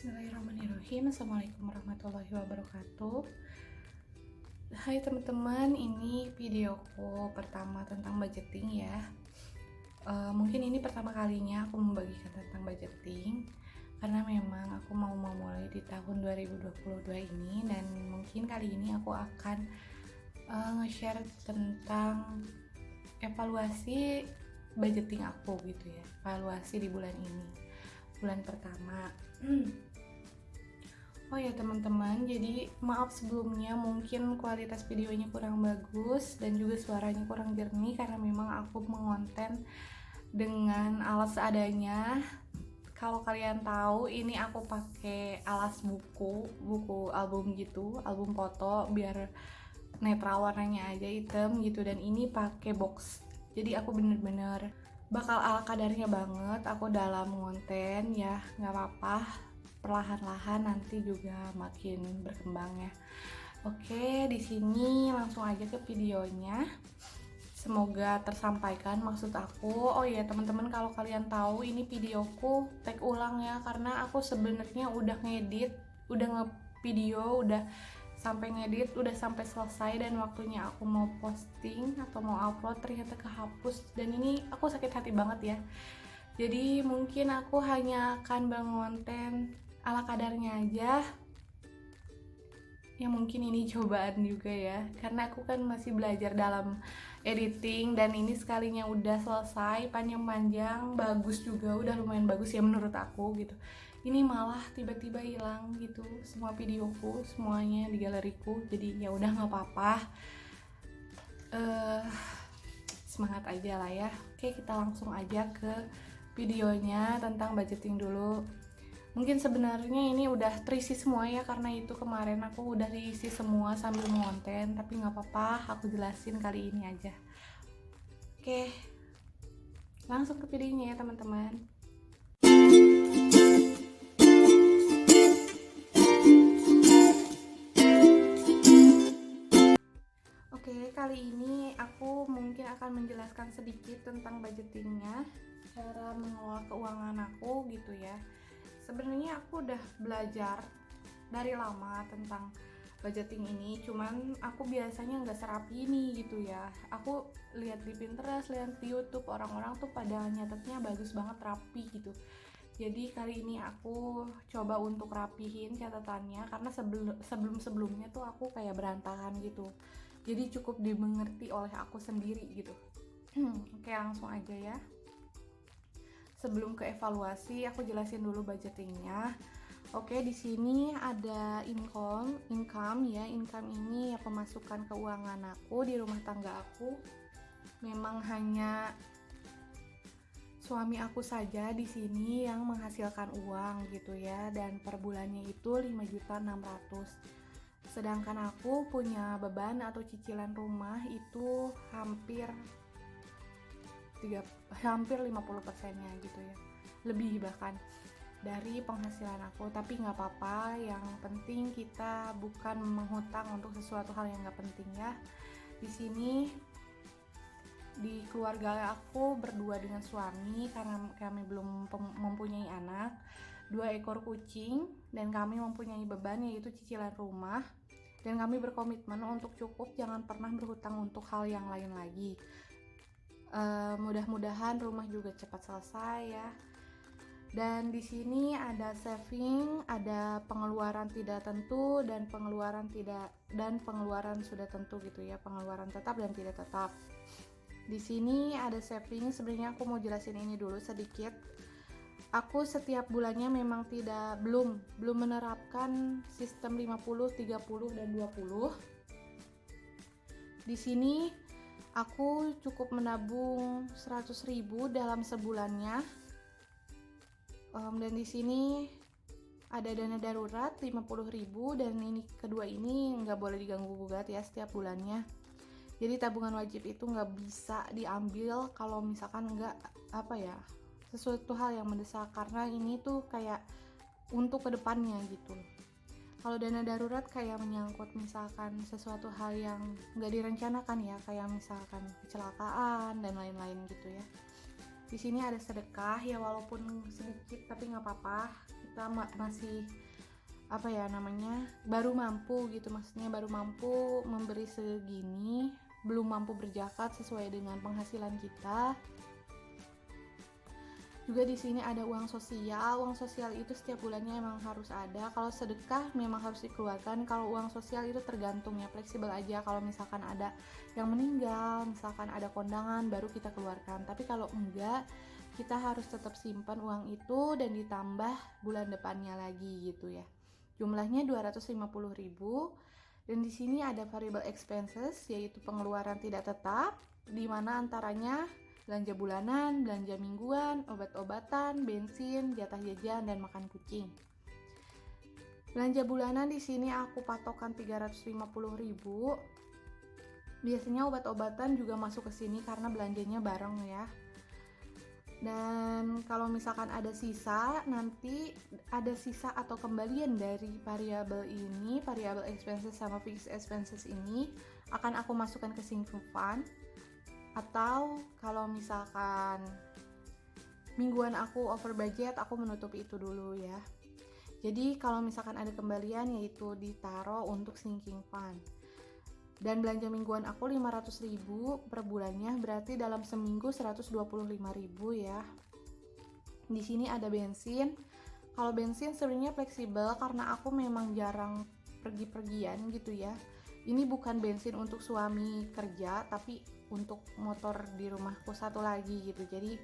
Bismillahirrahmanirrahim. Assalamualaikum warahmatullahi wabarakatuh. Hai teman-teman, ini videoku pertama tentang budgeting ya. Mungkin ini pertama kalinya aku membagikan tentang budgeting, karena memang aku mau memulai di tahun 2022 ini, dan mungkin kali ini aku akan nge-share tentang evaluasi budgeting aku gitu ya. Evaluasi di bulan ini, bulan pertama. Oh ya teman-teman, jadi maaf sebelumnya mungkin kualitas videonya kurang bagus dan juga suaranya kurang jernih karena memang aku mengonten dengan alas seadanya. Kalau kalian tahu, ini aku pakai alas buku album gitu, album foto, biar netral warnanya aja hitam gitu, dan ini pakai box. Jadi aku bener-bener bakal ala kadarnya banget aku dalam konten ya, nggak apa-apa. Perlahan-lahan nanti juga makin berkembang ya. Oke, di sini langsung aja ke videonya. Semoga tersampaikan maksud aku. Oh ya teman-teman, kalau kalian tahu ini videoku tag ulang ya, karena aku sebenarnya udah ngedit, udah nge-video, udah sampai ngedit, udah sampai selesai, dan waktunya aku mau posting atau mau upload ternyata kehapus, dan ini aku sakit hati banget ya. Jadi mungkin aku hanya akan mengonten ala kadarnya aja ya, mungkin ini cobaan juga ya, karena aku kan masih belajar dalam editing, dan ini sekalinya udah selesai panjang-panjang, bagus juga, udah lumayan bagus ya menurut aku gitu, ini malah tiba-tiba hilang gitu semua videoku, semuanya di galeriku. Jadi ya udah nggak apa-apa, semangat aja lah ya. Oke, kita langsung aja ke videonya tentang budgeting dulu. Mungkin sebenarnya ini udah terisi semua ya, karena itu kemarin aku udah diisi semua sambil ngonten, tapi nggak apa-apa, aku jelasin kali ini aja. Oke, langsung ke videonya ya teman-teman. Oke, kali ini aku mungkin akan menjelaskan sedikit tentang budgetingnya, cara mengelola keuangan aku gitu ya. Sebenarnya aku udah belajar dari lama tentang budgeting ini, cuman aku biasanya nggak serapi ini gitu ya. Aku lihat di Pinterest, lihat di YouTube, orang-orang tuh pada nyatetnya bagus banget, rapi gitu. Jadi kali ini aku coba untuk rapihin catatannya, karena sebelumnya tuh aku kayak berantakan gitu. Jadi cukup dimengerti oleh aku sendiri gitu. Oke, langsung aja ya. Sebelum ke evaluasi, aku jelasin dulu budgetingnya. Oke, di sini ada income ya. Income ini ya pemasukan keuangan aku di rumah tangga aku. Memang hanya suami aku saja di sini yang menghasilkan uang gitu ya, dan per bulannya itu 5.600.000. Sedangkan aku punya beban atau cicilan rumah itu hampir 50%-nya gitu ya, lebih bahkan dari penghasilan aku. Tapi nggak apa-apa, yang penting kita bukan menghutang untuk sesuatu hal yang nggak penting ya. Di sini di keluarga aku berdua dengan suami, karena kami belum mempunyai anak, 2 ekor kucing, dan kami mempunyai beban yaitu cicilan rumah, dan kami berkomitmen untuk cukup, jangan pernah berhutang untuk hal yang lain lagi. Mudah-mudahan rumah juga cepat selesai ya. Dan di sini ada saving, ada pengeluaran tidak tentu, dan pengeluaran sudah tentu gitu ya, pengeluaran tetap dan tidak tetap. Di sini ada saving. Sebenarnya aku mau jelasin ini dulu sedikit. Aku setiap bulannya memang belum menerapkan sistem 50, 30 dan 20. Di sini aku cukup menabung 100.000 dalam sebulannya. Dan di sini ada dana darurat 50.000, dan ini kedua ini nggak boleh diganggu gugat ya setiap bulannya. Jadi tabungan wajib itu nggak bisa diambil kalau misalkan nggak sesuatu hal yang mendesak, karena ini tuh kayak untuk kedepannya gitu. Kalau dana darurat kayak menyangkut misalkan sesuatu hal yang nggak direncanakan ya, kayak misalkan kecelakaan dan lain-lain gitu ya. Di sini ada sedekah ya, walaupun sedikit tapi nggak apa-apa, kita masih baru mampu gitu, maksudnya baru mampu memberi segini, belum mampu berzakat sesuai dengan penghasilan kita. Juga di sini ada uang sosial. Uang sosial itu setiap bulannya emang harus ada. Kalau sedekah memang harus dikeluarkan. Kalau uang sosial itu tergantung ya, fleksibel aja. Kalau misalkan ada yang meninggal, misalkan ada kondangan, baru kita keluarkan. Tapi kalau enggak, kita harus tetap simpan uang itu dan ditambah bulan depannya lagi gitu ya. Jumlahnya 250.000. Dan di sini ada variable expenses, yaitu pengeluaran tidak tetap, di mana antaranya belanja bulanan, belanja mingguan, obat-obatan, bensin, jatah jajan, dan makan kucing. Belanja bulanan di sini aku patokan 350.000. Biasanya obat-obatan juga masuk ke sini karena belanjanya bareng ya. Dan kalau misalkan ada sisa, nanti ada sisa atau kembalian dari variabel ini, variable expenses sama fixed expenses ini akan aku masukkan ke sinking fund. Atau kalau misalkan mingguan aku over budget, aku menutupi itu dulu ya. Jadi kalau misalkan ada kembalian, yaitu ditaruh untuk sinking fund. Dan belanja mingguan aku 500.000 per bulannya, berarti dalam seminggu 125.000 ya. Di sini ada bensin. Kalau bensin sebenarnya fleksibel karena aku memang jarang pergi-pergian gitu ya. Ini bukan bensin untuk suami kerja, tapi untuk motor di rumahku satu lagi gitu. Jadi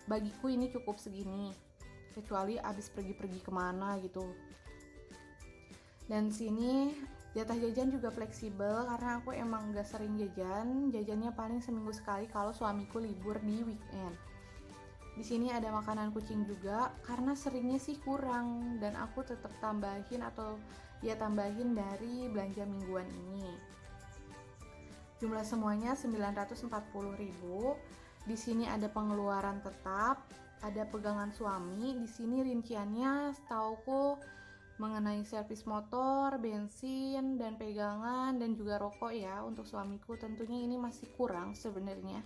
bagiku ini cukup segini, kecuali abis pergi-pergi kemana gitu. Dan sini jatah jajan juga fleksibel karena aku emang gak sering jajan. Jajannya paling seminggu sekali kalau suamiku libur di weekend. Di sini ada makanan kucing juga karena seringnya sih kurang, dan aku tetap tambahin dari belanja mingguan ini. Jumlah semuanya 940.000. Di sini ada pengeluaran tetap, ada pegangan suami. Di sini rinciannya setauku mengenai servis motor, bensin, dan pegangan, dan juga rokok ya untuk suamiku. Tentunya ini masih kurang sebenarnya.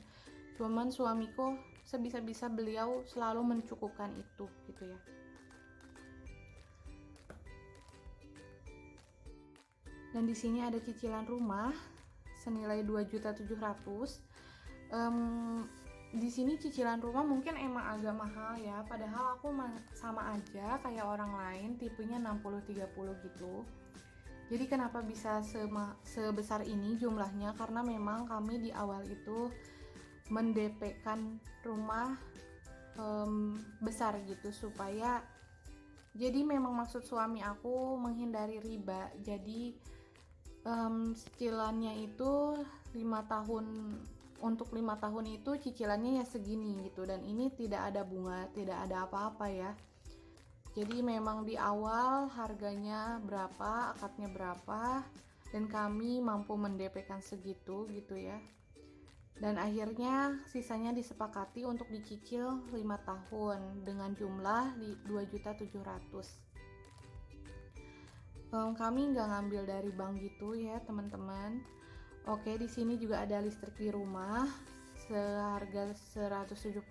Cuman suamiku sebisa-bisa beliau selalu mencukupkan itu gitu ya. Dan di sini ada cicilan rumah senilai 2.700.000. Di sini cicilan rumah mungkin emang agak mahal ya, padahal aku sama aja kayak orang lain, tipenya 60-30 gitu. Jadi kenapa bisa sebesar ini jumlahnya? Karena memang kami di awal itu mendp-kan rumah besar gitu, supaya jadi memang maksud suami aku menghindari riba. Jadi cicilannya itu 5 tahun, untuk 5 tahun itu cicilannya ya segini gitu, dan ini tidak ada bunga, tidak ada apa-apa ya. Jadi memang di awal harganya berapa, akadnya berapa, dan kami mampu mendp-kan segitu gitu ya. Dan akhirnya sisanya disepakati untuk dicicil 5 tahun dengan jumlah 2.700.000. Kami nggak ngambil dari bank gitu ya teman-teman. Oke, di sini juga ada listrik di rumah seharga 170.000,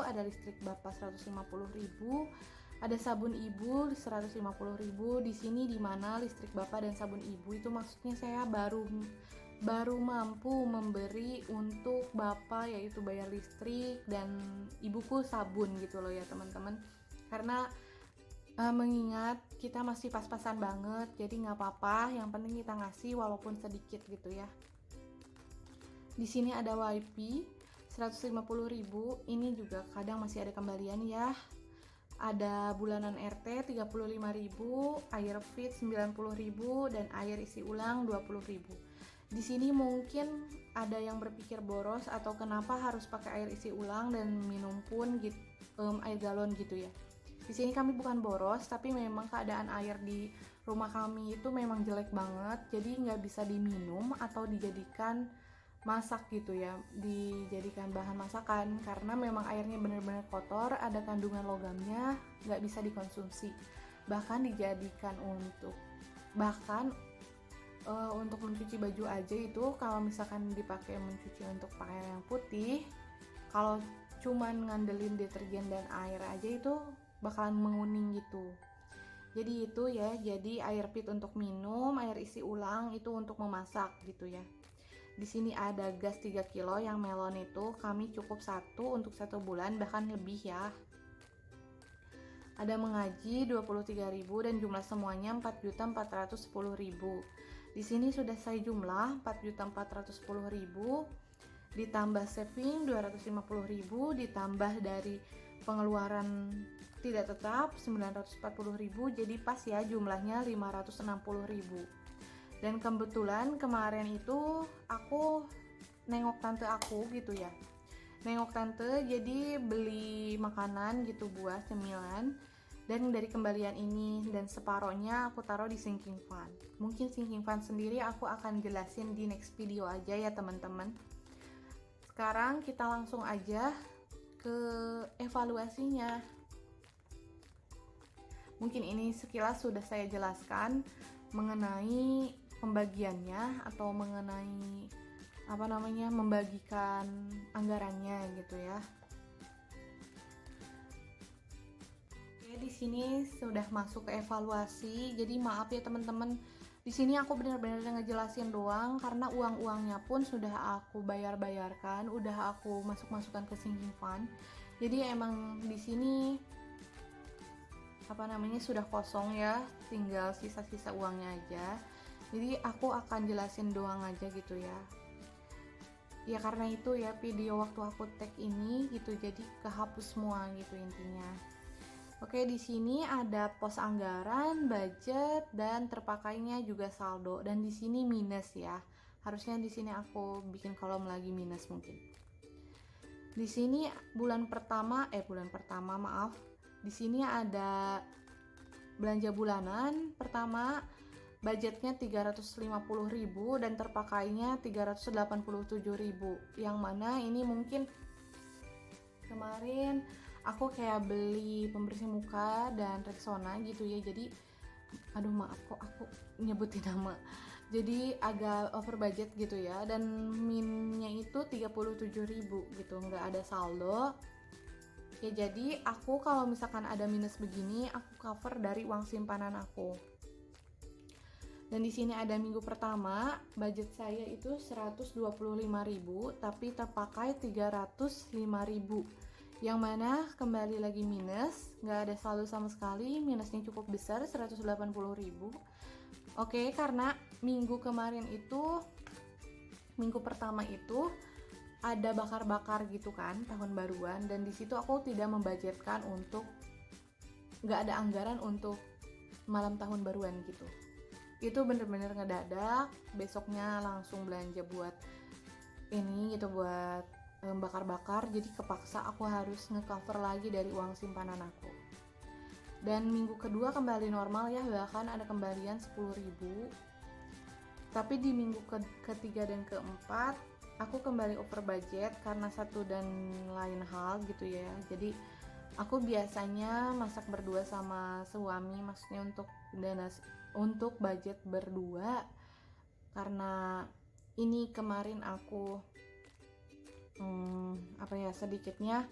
ada listrik bapak 150.000, ada sabun ibu 150.000. Di sini dimana listrik bapak dan sabun ibu itu maksudnya saya baru mampu memberi untuk bapak, yaitu bayar listrik, dan ibuku sabun gitu loh ya teman-teman. Karena mengingat kita masih pas-pasan banget, jadi nggak apa-apa, yang penting kita ngasih walaupun sedikit gitu ya. Di sini ada wifi 150.000, ini juga kadang masih ada kembalian ya. Ada bulanan RT 35.000, air fit 90.000, dan air isi ulang 20.000. Di sini mungkin ada yang berpikir boros atau kenapa harus pakai air isi ulang dan minum pun gitu, air galon gitu ya. Di sini kami bukan boros, tapi memang keadaan air di rumah kami itu memang jelek banget, jadi nggak bisa diminum atau dijadikan masak gitu ya, dijadikan bahan masakan, karena memang airnya benar-benar kotor, ada kandungan logamnya, nggak bisa dikonsumsi. Bahkan untuk mencuci baju aja itu, kalau misalkan dipakai mencuci untuk pakaian yang putih, kalau cuman ngandelin deterjen dan air aja itu bakalan menguning gitu. Jadi itu ya, jadi air pit untuk minum, air isi ulang itu untuk memasak gitu ya. Di sini ada gas 3 kilo yang melon itu kami cukup satu untuk 1 bulan bahkan lebih ya. Ada mengaji 23.000 dan jumlah semuanya 4.410.000. Di sini sudah saya jumlah 4.410.000 ditambah saving 250.000 ditambah dari pengeluaran tidak tetap 940.000, jadi pas ya jumlahnya 560.000. Dan kebetulan kemarin itu aku nengok tante aku gitu ya, nengok tante jadi beli makanan gitu buat cemilan, dan dari kembalian ini dan separohnya aku taruh di sinking fund. Mungkin sinking fund sendiri aku akan jelasin di next video aja ya teman-teman. Sekarang kita langsung aja ke evaluasinya. Mungkin ini sekilas sudah saya jelaskan mengenai pembagiannya atau mengenai membagikan anggarannya gitu ya. Oke, di sini sudah masuk ke evaluasi. Jadi maaf ya teman-teman. Di sini aku benar-benar ngejelasin doang karena uang-uangnya pun sudah aku bayarkan, udah aku masukkan ke sinking fund. Jadi emang di sini sudah kosong ya, tinggal sisa-sisa uangnya aja. Jadi aku akan jelasin doang aja gitu ya. Ya karena itu ya video waktu aku tag ini gitu jadi kehapus semua gitu intinya. Oke, di sini ada pos anggaran, budget, dan terpakainya juga saldo. Dan di sini minus ya. Harusnya di sini aku bikin kolom lagi minus mungkin. Di sini bulan pertama, maaf. Di sini ada belanja bulanan pertama, budgetnya 350.000 dan terpakainya 387.000. Yang mana ini mungkin kemarin aku kayak beli pembersih muka dan Rexona gitu ya, jadi maaf kok aku nyebutin nama, jadi agak over budget gitu ya, dan minnya itu 37.000 gitu, nggak ada saldo ya. Jadi aku kalau misalkan ada minus begini aku cover dari uang simpanan aku. Dan di sini ada minggu pertama budget saya itu 125.000 tapi terpakai 305.000. Yang mana kembali lagi minus, nggak ada saldo sama sekali, minusnya cukup besar 180.000. Oke, karena minggu pertama itu ada bakar-bakar gitu kan, tahun baruan, dan di situ aku tidak membudgetkan untuk, nggak ada anggaran untuk malam tahun baruan gitu. Itu bener-bener ngedadak, besoknya langsung belanja buat ini gitu, buat bakar-bakar, jadi kepaksa aku harus ngecover lagi dari uang simpanan aku. Dan minggu kedua kembali normal ya, bahkan ada kembalian 10.000. Tapi di minggu ketiga dan keempat aku kembali over budget karena satu dan lain hal gitu ya. Jadi aku biasanya masak berdua sama suami, maksudnya untuk budget berdua, karena ini kemarin aku sedikitnya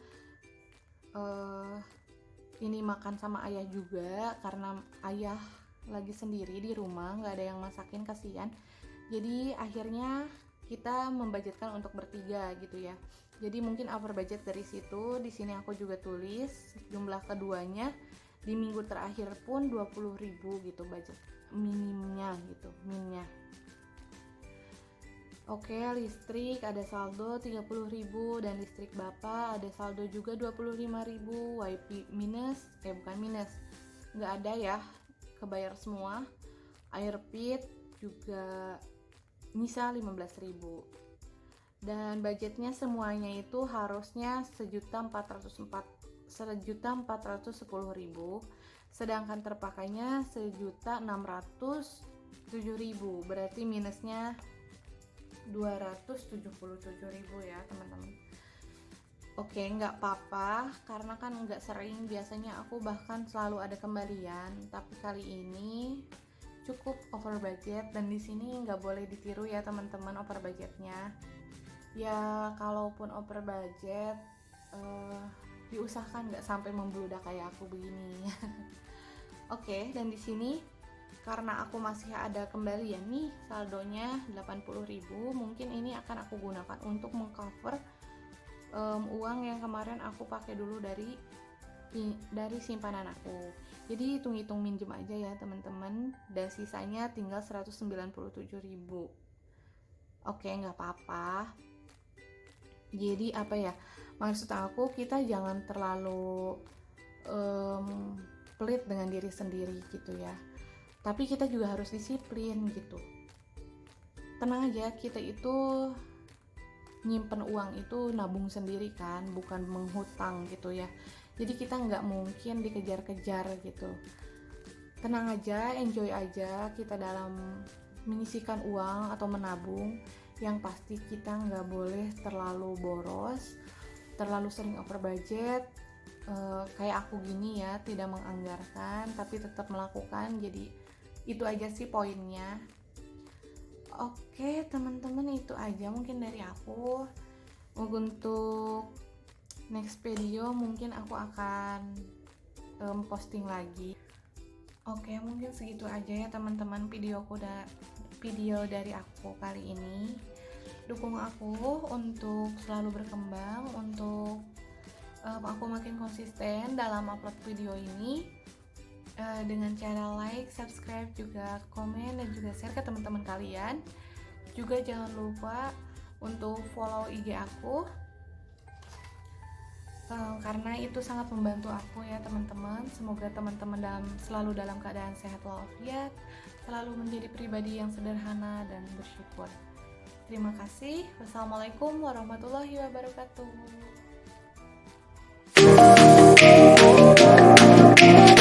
ini makan sama ayah juga karena ayah lagi sendiri di rumah, nggak ada yang masakin, kasihan. Jadi akhirnya kita membudgetkan untuk bertiga gitu ya. Jadi mungkin over budget dari situ. Di sini aku juga tulis jumlah keduanya di minggu terakhir pun 20.000 gitu budget minimnya gitu, minnya. Oke, listrik ada saldo 30.000 dan listrik bapak ada saldo juga 25.000. WiFi minus, bukan minus, nggak ada ya, kebayar semua. Air pit juga nyisa 15.000. Dan budgetnya semuanya itu harusnya 1.410.000, sedangkan terpakainya 1.607.000, berarti minusnya 277.000 ya teman-teman. Oke, nggak apa-apa karena kan nggak sering, biasanya aku bahkan selalu ada kembalian, tapi kali ini cukup over budget. Dan di sini nggak boleh ditiru ya teman-teman over budgetnya ya. Kalaupun over budget diusahakan nggak sampai membludak kayak aku begini. Oke, dan di sini karena aku masih ada kembalian nih, saldonya 80.000, mungkin ini akan aku gunakan untuk mengcover uang yang kemarin aku pakai dulu dari simpanan aku. Jadi hitung-hitung minjem aja ya teman-teman, dan sisanya tinggal 197.000. Oke, nggak apa-apa. Jadi apa ya, maksud aku kita jangan terlalu pelit dengan diri sendiri gitu ya, tapi kita juga harus disiplin gitu. Tenang aja, kita itu nyimpen uang itu nabung sendiri kan, bukan menghutang gitu ya. Jadi kita nggak mungkin dikejar-kejar gitu. Tenang aja, enjoy aja kita dalam menyisihkan uang atau menabung. Yang pasti kita nggak boleh terlalu boros, terlalu sering over budget. Kayak aku gini ya, tidak menganggarkan tapi tetap melakukan. Jadi itu aja sih poinnya. Oke teman-teman, itu aja mungkin dari aku. Untuk next video mungkin aku akan posting lagi. Oke, mungkin segitu aja ya teman-teman video dari aku kali ini. Dukung aku untuk selalu berkembang, untuk aku makin konsisten dalam upload video ini, dengan cara like, subscribe, juga komen dan juga share ke teman-teman kalian. Juga jangan lupa untuk follow IG aku, karena itu sangat membantu aku ya teman-teman. Semoga teman-teman selalu dalam keadaan sehat walafiat, selalu menjadi pribadi yang sederhana dan bersyukur. Terima kasih. Wassalamualaikum warahmatullahi wabarakatuh.